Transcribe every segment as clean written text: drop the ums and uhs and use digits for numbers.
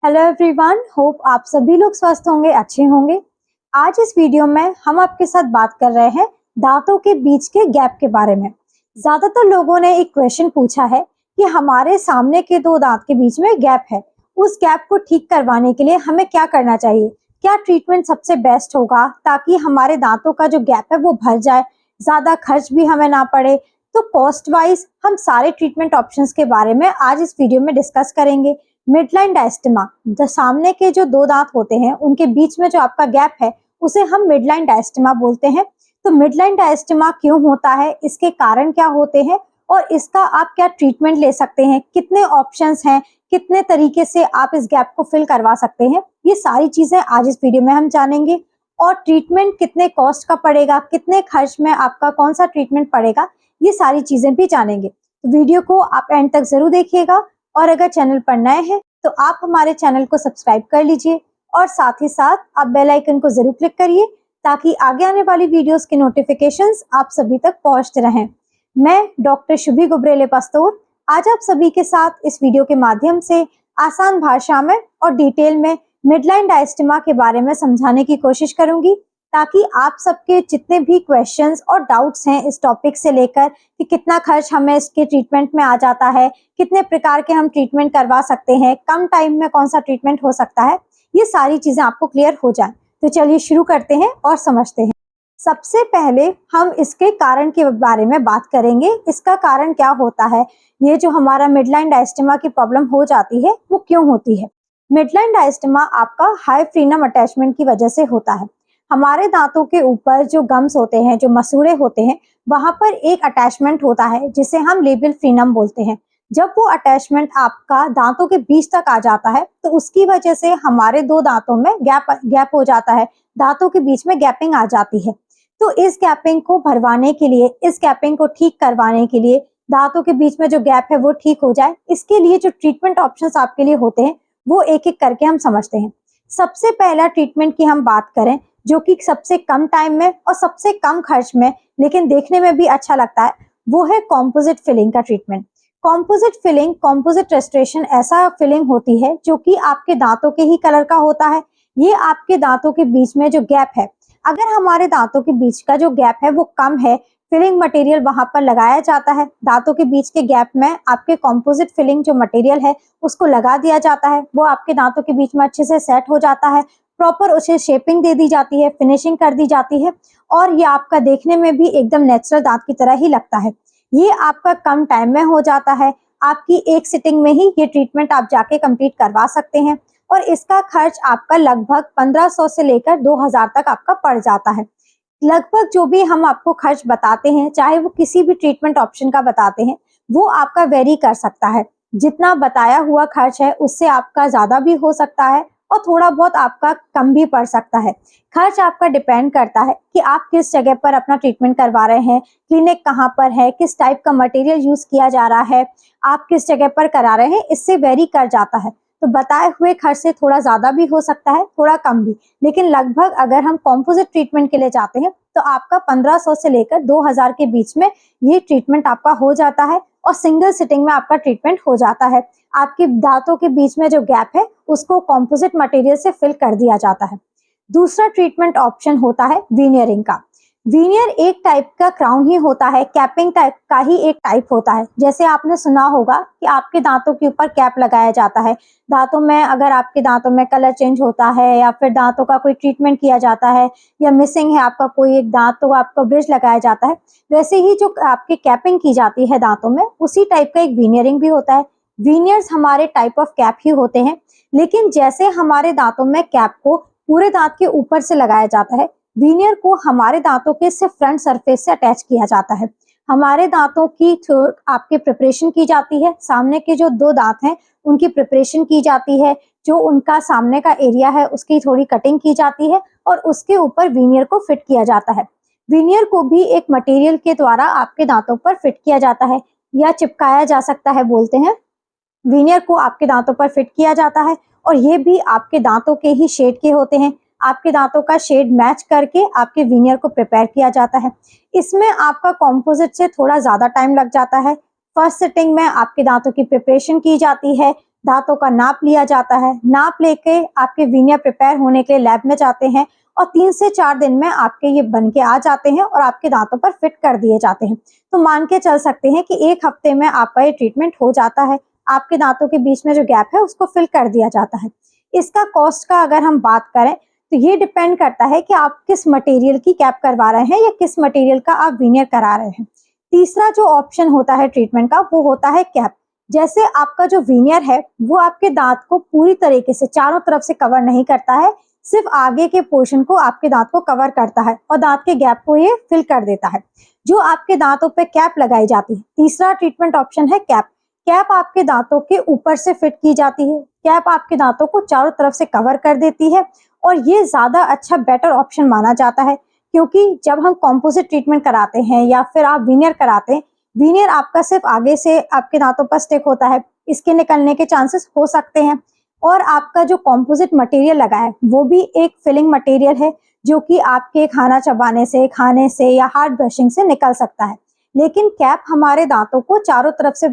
Hello everyone, hope आप सभी लोग स्वस्थ होंगे, अच्छे होंगे। आज इस वीडियो में हम आपके साथ बात कर रहे हैं दांतों के बीच के गैप के बारे में। ज्यादातर लोगों ने एक क्वेश्चन पूछा है कि हमारे सामने के दो दांत के बीच में गैप है, उस गैप को ठीक करवाने के लिए हमें क्या करना चाहिए, क्या ट्रीटमेंट सबसे बेस्ट होगा ताकि हमारे दांतों का जो गैप है वो भर जाए, ज्यादा खर्च भी हमें ना पड़े। तो कॉस्ट वाइज हम सारे ट्रीटमेंट ऑप्शंस के बारे में आज इस वीडियो में डिस्कस करेंगे। मिडलाइन डायस्टेमा, जो सामने के जो दो दांत होते हैं उनके बीच में जो आपका गैप है उसे हम मिडलाइन डायस्टेमा बोलते हैं। तो मिडलाइन डायस्टेमा क्यों होता है, इसके कारण क्या होते हैं और इसका आप क्या ट्रीटमेंट ले सकते हैं, कितने ऑप्शंस हैं, कितने तरीके से आप इस गैप को फिल करवा सकते हैं, ये सारी चीजें आज इस वीडियो में हम जानेंगे। और ट्रीटमेंट कितने कॉस्ट का पड़ेगा, कितने खर्च में आपका कौन सा ट्रीटमेंट पड़ेगा, ये सारी चीजें भी जानेंगे। तो वीडियो को आप एंड तक जरूर देखिएगा और अगर चैनल पर नए हैं तो आप हमारे चैनल को सब्सक्राइब कर लीजिए और साथ ही साथ आप बेल आइकन को जरूर क्लिक करिए ताकि आगे आने वाली वीडियोस के नोटिफिकेशंस आप सभी तक पहुंचते रहें। मैं डॉक्टर शुभी गुब्रेले पस्तूर आज आप सभी के साथ इस वीडियो के माध्यम से आसान भाषा में और डिटेल में मिडलाइन डायस्टेमा के बारे में समझाने की कोशिश करूंगी ताकि आप सबके जितने भी क्वेश्चंस और डाउट्स हैं इस टॉपिक से लेकर कि कितना खर्च हमें इसके ट्रीटमेंट में आ जाता है, कितने प्रकार के हम ट्रीटमेंट करवा सकते हैं, कम टाइम में कौन सा ट्रीटमेंट हो सकता है, ये सारी चीजें आपको क्लियर हो जाए। तो चलिए शुरू करते हैं और समझते हैं। सबसे पहले हम इसके कारण के बारे में बात करेंगे। इसका कारण क्या होता है, ये जो हमारा मिडलाइन डायस्टेमा की प्रॉब्लम हो जाती है वो क्यों होती है। मिडलाइन डायस्टेमा आपका हाई फ्रीनम अटैचमेंट की वजह से होता है। हमारे दांतों के ऊपर जो गम्स होते हैं, जो मसूड़े होते हैं, वहां पर एक अटैचमेंट होता है जिसे हम लेबियल फ्रीनम बोलते हैं। जब वो अटैचमेंट आपका दांतों के बीच तक आ जाता है तो उसकी वजह से हमारे दो दांतों में गैप हो जाता है, दांतों के बीच में गैपिंग आ जाती है। तो इस गैपिंग को भरवाने के लिए, इस गैपिंग को ठीक करवाने के लिए, दांतों के बीच में जो गैप है वो ठीक हो जाए, इसके लिए जो ट्रीटमेंट ऑप्शंस आपके लिए होते हैं वो एक एक करके हम समझते हैं। सबसे पहला ट्रीटमेंट की हम बात करें जो कि सबसे कम टाइम में और सबसे कम खर्च में लेकिन देखने में भी अच्छा लगता है, वो है कॉम्पोजिट फिलिंग का treatment. Composite filling, composite restoration ऐसा फिलिंग होती है जो कि आपके दांतों के ही कलर का होता है। ये आपके दांतों के बीच में जो गैप है, अगर हमारे दांतों के बीच का जो गैप है वो कम है, फिलिंग मटेरियल वहां पर लगाया जाता है। दांतों के बीच के गैप में आपके कॉम्पोजिट फिलिंग जो मटेरियल है उसको लगा दिया जाता है, वो आपके दांतों के बीच में अच्छे से सेट हो जाता है, प्रॉपर उसे शेपिंग दे दी जाती है, फिनिशिंग कर दी जाती है और ये आपका देखने में भी एकदम नेचुरल दांत की तरह ही लगता है। ये आपका कम टाइम में हो जाता है, आपकी एक सिटिंग में ही ये ट्रीटमेंट आप जाके कंप्लीट करवा सकते हैं और इसका खर्च आपका लगभग 1500 से लेकर 2000 तक आपका पड़ जाता है। लगभग जो भी हम आपको खर्च बताते हैं, चाहे वो किसी भी ट्रीटमेंट ऑप्शन का बताते हैं, वो आपका वेरी कर सकता है। जितना बताया हुआ खर्च है उससे आपका ज्यादा भी हो सकता है और थोड़ा बहुत आपका कम भी पड़ सकता है। खर्च आपका डिपेंड करता है कि आप किस जगह पर अपना ट्रीटमेंट करवा रहे हैं, क्लिनिक कहाँ पर है, किस टाइप का मटेरियल यूज किया जा रहा है, आप किस जगह पर करा रहे हैं, इससे वेरी कर जाता है। तो बताए हुए खर्च से थोड़ा ज्यादा भी हो सकता है, थोड़ा कम भी, लेकिन लगभग अगर हम कॉम्पोजिट ट्रीटमेंट के लिए जाते हैं तो आपका 1500 से लेकर 2000 के बीच में ये ट्रीटमेंट आपका हो जाता है और सिंगल सिटिंग में आपका ट्रीटमेंट हो जाता है। आपके दांतों के बीच में जो गैप है उसको कॉम्पोजिट मटेरियल से फिल कर दिया जाता है। दूसरा ट्रीटमेंट ऑप्शन होता है वीनियरिंग का। वीनियर एक टाइप का क्राउन ही होता है, कैपिंग टाइप का ही एक टाइप होता है। जैसे आपने सुना होगा कि आपके दांतों के ऊपर कैप लगाया जाता है, दांतों में अगर आपके दांतों में कलर चेंज होता है या फिर दांतों का कोई ट्रीटमेंट किया जाता है या मिसिंग है आपका कोई एक दांत तो आपको ब्रिज लगाया जाता है, वैसे ही जो आपकी कैपिंग की जाती है दांतों में, उसी टाइप का एक वीनियरिंग भी होता है। वीनियर्स हमारे टाइप ऑफ कैप ही होते हैं, लेकिन जैसे हमारे दांतों में कैप को पूरे दांत के ऊपर से लगाया जाता है, वीनियर को हमारे दांतों के सिर्फ फ्रंट सरफेस से अटैच किया जाता है। हमारे दांतों की आपकी प्रिपरेशन की जाती है, सामने के जो दो दांत हैं उनकी प्रिपरेशन की जाती है, जो उनका सामने का एरिया है उसकी थोड़ी कटिंग की जाती है और उसके ऊपर वीनियर को फिट किया जाता है। वीनियर को भी एक मटेरियल के द्वारा आपके दांतों पर फिट किया जाता है या चिपकाया जा सकता है, बोलते हैं। वीनियर को आपके दांतों पर फिट किया जाता है और ये भी आपके दांतों के ही शेड के होते हैं। आपके दांतों का शेड मैच करके आपके वीनियर को प्रिपेयर किया जाता है। इसमें आपका कॉम्पोजिट से थोड़ा ज्यादा टाइम लग जाता है। फर्स्ट सिटिंग में आपके दांतों की प्रिपरेशन की जाती है, दांतों का नाप लिया जाता है। नाप लेके आपके वीनियर प्रिपेयर होने के लिए लैब में जाते हैं और 3 से 4 दिन में आपके ये बन के आ जाते हैं और आपके दांतों पर फिट कर दिए जाते हैं। तो मान के चल सकते हैं कि 1 हफ्ते में आपका ये ट्रीटमेंट हो जाता है। आपके दांतों के बीच में जो गैप है उसको फिल कर दिया जाता है। इसका कॉस्ट का अगर हम बात करें तो ये डिपेंड करता है कि आप किस मटेरियल की कैप करवा रहे हैं या किस मटेरियल का आप वीनियर करा रहे हैं। तीसरा जो ऑप्शन होता है ट्रीटमेंट का वो होता है कैप। जैसे आपका जो वीनियर है वो आपके दांत को पूरी तरीके से चारों तरफ से कवर नहीं करता है, सिर्फ आगे के पोर्शन को आपके दांत को कवर करता है और दांत के गैप को ये फिल कर देता है। जो आपके दांतों पे कैप लगाई जाती है, तीसरा ट्रीटमेंट ऑप्शन है कैप। कैप आपके दांतों के ऊपर से फिट की जाती है। कैप आपके दांतों को चारों तरफ से कवर कर देती है और ये ज्यादा अच्छा बेटर ऑप्शन माना जाता है, क्योंकि जब हम कॉम्पोजिट ट्रीटमेंट कराते हैं या फिर आप वीनियर कराते हैं, वीनियर आपका सिर्फ आगे से आपके दांतों पर स्टिक होता है, इसके निकलने के चांसेस हो सकते हैं। और आपका जो कॉम्पोजिट मटेरियल लगा है वो भी एक फिलिंग मटेरियल है, जो कि आपके खाना चबाने से, खाने से या हार्ड ब्रशिंग से निकल सकता है। लेकिन कैप हमारे दांतों को चारों तरफ से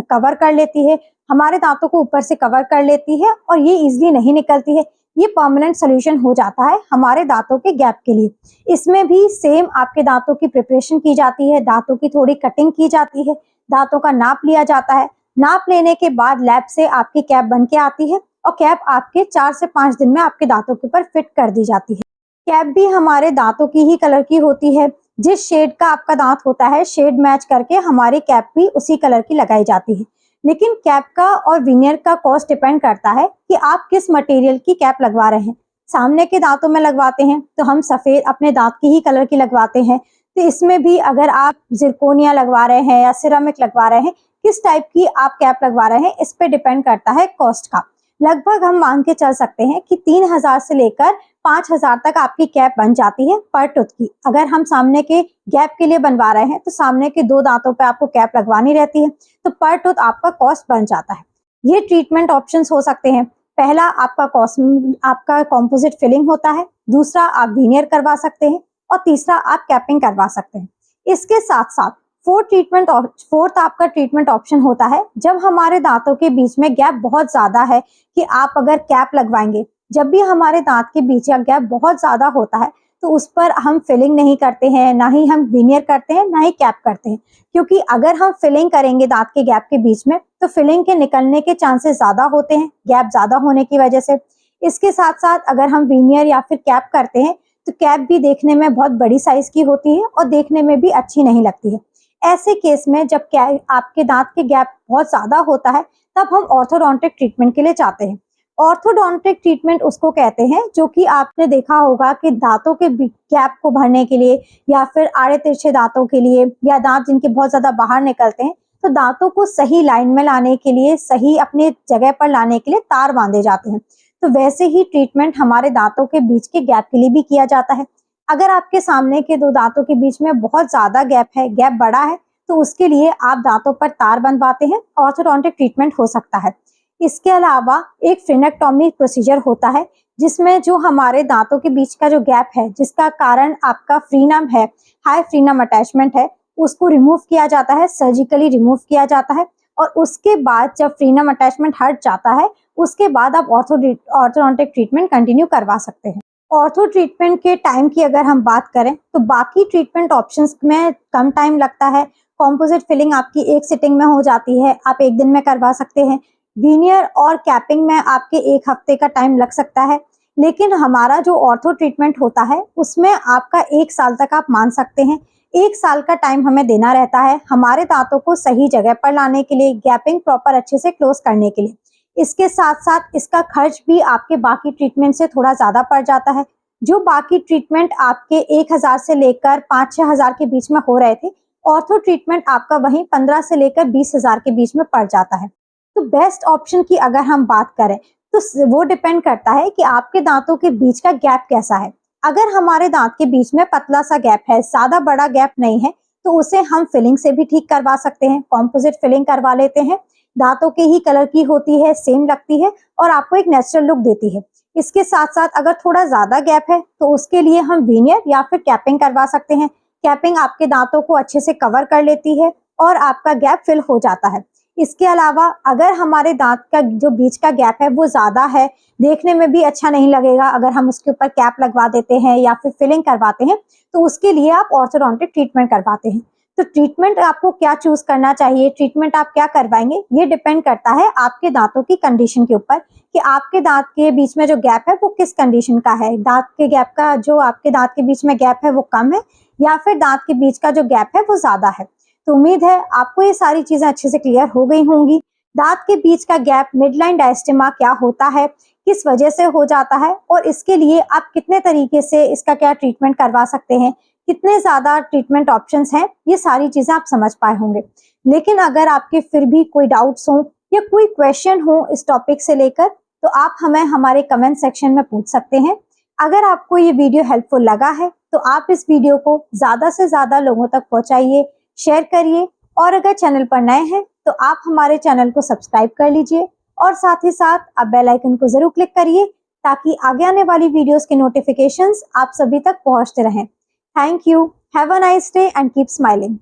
कवर कर लेती है, हमारे दांतों को ऊपर से कवर कर लेती है और ये इजीली नहीं निकलती है। ये परमानेंट सोल्यूशन हो जाता है हमारे दांतों के गैप के लिए। इसमें भी सेम आपके दांतों की प्रिपरेशन की जाती है, दांतों की थोड़ी कटिंग की जाती है, दांतों का नाप लिया जाता है। नाप लेने के बाद लैब से आपकी कैप बन के आती है और कैप आपके 4 से 5 दिन में आपके दांतों के ऊपर फिट कर दी जाती है। कैप भी हमारे दांतों की ही कलर की होती है। जिस शेड का आपका दांत होता है, शेड मैच करके हमारी कैप भी उसी कलर की लगाई जाती है। लेकिन कैप का और वीनियर का कॉस्ट डिपेंड करता है कि आप किस मटेरियल की कैप लगवा रहे हैं। सामने के दांतों में लगवाते हैं तो हम सफेद अपने दांत की ही कलर की लगवाते हैं। तो इसमें भी अगर आप जिरकोनिया लगवा रहे हैं या सिरेमिक लगवा रहे हैं, किस टाइप की आप कैप लगवा रहे हैं, इस पे डिपेंड करता है कॉस्ट का। लगभग हम मान के चल सकते हैं कि 3000 से लेकर 5000 तक आपकी कैप बन जाती है पर टूथ की। अगर हम सामने के गैप के लिए बनवा रहे हैं तो सामने के 2 दांतों पे आपको कैप लगवानी रहती है, तो पर टूथ आपका कॉस्ट बन जाता है। ये ट्रीटमेंट ऑप्शंस हो सकते हैं। पहला आपका कॉस्ट आपका कॉम्पोजिट फिलिंग होता है, दूसरा आप वीनियर करवा सकते हैं और तीसरा आप कैपिंग करवा सकते हैं। इसके साथ साथ फोर्थ आपका ट्रीटमेंट ऑप्शन होता है जब हमारे दांतों के बीच में गैप बहुत ज्यादा है कि आप अगर कैप लगवाएंगे। जब भी हमारे दांत के बीच का गैप बहुत ज्यादा होता है तो उस पर हम फिलिंग नहीं करते हैं, ना ही हम वीनियर करते हैं, ना ही कैप करते हैं, क्योंकि अगर हम फिलिंग करेंगे दांत के गैप के बीच में तो फिलिंग के निकलने के चांसेस ज्यादा होते हैं गैप ज्यादा होने की वजह से। इसके साथ साथ अगर हम वीनियर या फिर कैप करते हैं तो कैप भी देखने में बहुत बड़ी साइज की होती है और देखने में भी अच्छी नहीं लगती है। ऐसे केस में जब आपके दांत के गैप बहुत ज्यादा होता है तब हम ऑर्थोडोंटिक ट्रीटमेंट के लिए जाते हैं। ऑर्थोडोंटिक ट्रीटमेंट उसको कहते हैं जो कि आपने देखा होगा कि दांतों के गैप को भरने के लिए या फिर आड़े तिरछे दांतों के लिए या दांत जिनके बहुत ज्यादा बाहर निकलते हैं, तो दांतों को सही लाइन में लाने के लिए, सही अपने जगह पर लाने के लिए तार बांधे जाते हैं। तो वैसे ही ट्रीटमेंट हमारे दांतों के बीच के गैप के लिए भी किया जाता है। अगर आपके सामने के 2 दांतों के बीच में बहुत ज्यादा गैप है, गैप बड़ा है, तो उसके लिए आप दांतों पर तार बंधवाते हैं, ऑर्थोडोंटिक ट्रीटमेंट हो सकता है। इसके अलावा एक फ्रेनेक्टोमी प्रोसीजर होता है जिसमें जो हमारे दांतों के बीच का जो गैप है, जिसका कारण आपका फ्रीनम है, हाई फ्रीनम अटैचमेंट है, उसको रिमूव किया जाता है, सर्जिकली रिमूव किया जाता है। और उसके बाद जब फ्रीनम अटैचमेंट हट जाता है उसके बाद आप ऑर्थोडोंटिक ट्रीटमेंट कंटिन्यू करवा सकते हैं। ऑर्थो ट्रीटमेंट के टाइम की अगर हम बात करें तो बाकी ट्रीटमेंट ऑप्शंस में कम टाइम लगता है। कॉम्पोजिट फिलिंग आपकी एक सिटिंग में हो जाती है, आप एक दिन में करवा सकते हैं। वीनियर और कैपिंग में आपके 1 हफ्ते का टाइम लग सकता है। लेकिन हमारा जो ऑर्थो ट्रीटमेंट होता है उसमें आपका 1 साल तक आप मान सकते हैं। 1 साल का टाइम हमें देना रहता है हमारे दांतों को सही जगह पर लाने के लिए, गैपिंग प्रॉपर अच्छे से क्लोज करने के लिए। इसके साथ साथ इसका खर्च भी आपके बाकी ट्रीटमेंट से थोड़ा ज्यादा पड़ जाता है। जो बाकी ट्रीटमेंट आपके 1000 से लेकर 5-6 हजार के बीच में हो रहे थे, ऑर्थो ट्रीटमेंट आपका वहीं 15 से लेकर 20,000 के बीच में पड़ जाता है। तो बेस्ट ऑप्शन की अगर हम बात करें तो वो डिपेंड करता है कि आपके दांतों के बीच का गैप कैसा है। अगर हमारे दांत के बीच में पतला सा गैप है, ज्यादा बड़ा गैप नहीं है, तो उसे हम फिलिंग से भी ठीक करवा सकते हैं। कॉम्पोजिट फिलिंग करवा लेते हैं, दांतों के ही कलर की होती है, सेम लगती है और आपको एक नेचुरल लुक देती है। इसके साथ साथ अगर थोड़ा ज्यादा गैप है तो उसके लिए हम वीनियर या फिर कैपिंग करवा सकते हैं। कैपिंग आपके दांतों को अच्छे से कवर कर लेती है और आपका गैप फिल हो जाता है। इसके अलावा अगर हमारे दांत का जो बीच का गैप है वो ज्यादा है, देखने में भी अच्छा नहीं लगेगा अगर हम उसके ऊपर कैप लगवा देते हैं या फिर फिलिंग करवाते हैं, तो उसके लिए आप ऑर्थोडोंटिक ट्रीटमेंट करवाते हैं। तो ट्रीटमेंट आपको क्या चूज करना चाहिए, ट्रीटमेंट आप क्या करवाएंगे, ये डिपेंड करता है आपके दांतों की कंडीशन के ऊपर कि आपके दांत के बीच में जो गैप है वो किस कंडीशन का है। दांत के गैप का जो आपके दांत के बीच में गैप है वो कम है या फिर दांत के बीच का जो गैप है वो ज्यादा है। तो उम्मीद है आपको ये सारी चीजें अच्छे से क्लियर हो गई होंगी। दांत के बीच का गैप मिडलाइन डायस्टेमा क्या होता है, किस वजह से हो जाता है और इसके लिए आप कितने तरीके से इसका क्या ट्रीटमेंट करवा सकते हैं, कितने ज्यादा ट्रीटमेंट ऑप्शंस हैं, ये सारी चीजें आप समझ पाए होंगे। लेकिन अगर आपके फिर भी कोई डाउट्स हो या कोई क्वेश्चन हो इस टॉपिक से लेकर, तो आप हमें हमारे कमेंट सेक्शन में पूछ सकते हैं। अगर आपको ये वीडियो हेल्पफुल लगा है तो आप इस वीडियो को ज्यादा से ज्यादा लोगों तक पहुंचाइए, शेयर करिए और अगर चैनल पर नए हैं तो आप हमारे चैनल को सब्सक्राइब कर लीजिए और साथ ही साथ आप बेल आइकन को जरूर क्लिक करिए ताकि आगे आने वाली वीडियोस के नोटिफिकेशंस आप सभी तक पहुंचते रहें। Thank you, have a nice day and keep smiling.